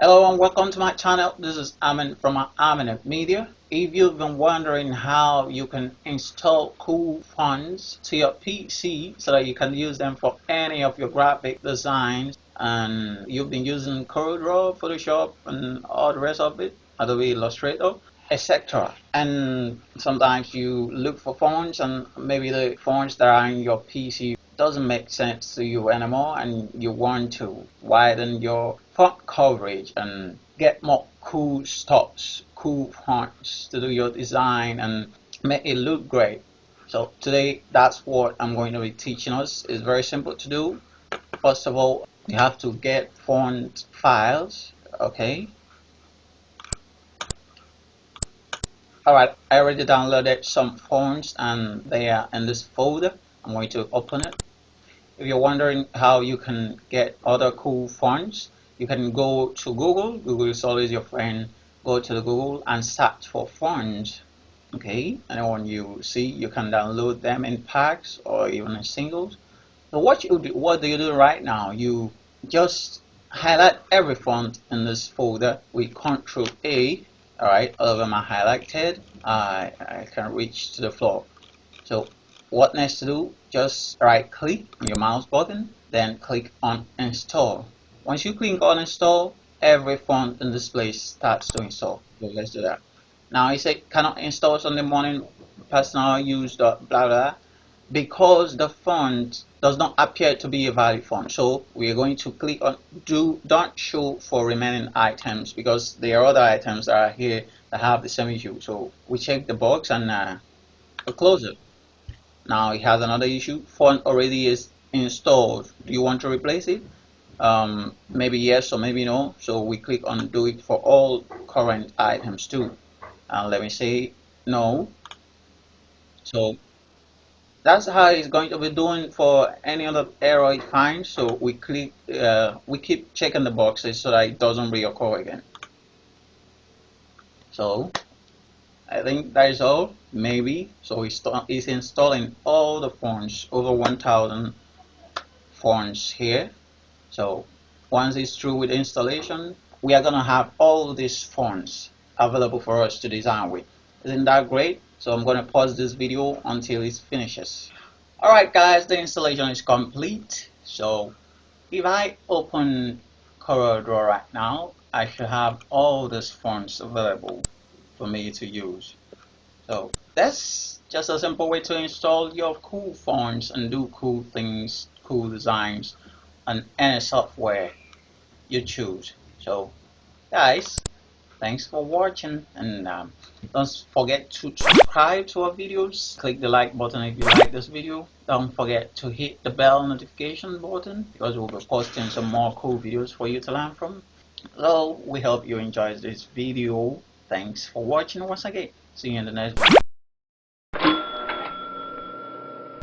Hello and welcome to my channel. This is Amin from Amin Media. If you've been wondering how you can install cool fonts to your PC so that you can use them for any of your graphic designs, and you've been using CORELDRAW, Photoshop and all the rest of it, Adobe Illustrator, etc. And sometimes you look for fonts and maybe the fonts that are in your PC doesn't make sense to you anymore, and you want to widen your font coverage and get more cool stuffs, cool fonts to do your design and make it look great. So today that's what I'm going to be teaching us. It's very simple to do. First of all, you have to get font files. Okay, alright, I already downloaded some fonts and they are in this folder. I'm going to open it. If you're wondering how you can get other cool fonts, you can go to Google. Google is always your friend. Go to the Google and search for fonts. Okay, and when you see, you can download them in packs or even in singles. So what do you do right now? You just highlight every font in this folder with Control A. Alright, all of them are highlighted. I can reach to the floor. So what next to do? Just right click on your mouse button, then click on install. Once you click on install, every font in this place starts to install. So let's do that. Now it said cannot install Sunday morning personal use blah blah, because the font does not appear to be a valid font. So we are going to click on don't show for remaining items, because there are other items that are here that have the same issue. So we check the box and we close it. Now it has another issue. Font already is installed. Do you want to replace it? Maybe yes or maybe no. So we click on do it for all current items too. And let me say no. So that's how it's going to be doing for any other error it finds. So we click, we keep checking the boxes so that it doesn't reoccur again. So I think that is all, maybe. So it's installing all the fonts, over 1,000 fonts here. So once it's through with installation, we are gonna have all these fonts available for us to design with. Isn't that great? So I'm gonna pause this video until it finishes. Alright guys, the installation is complete. So if I open CorelDRAW right now, I should have all these fonts available for me to use. So that's just a simple way to install your cool fonts and do cool things, cool designs on any software you choose. So guys, thanks for watching, and don't forget to subscribe to our videos. Click the like button if you like this video. Don't forget to hit the bell notification button, because we'll be posting some more cool videos for you to learn from. So we hope you enjoyed this video. Thanks for watching once again. See you in the next video.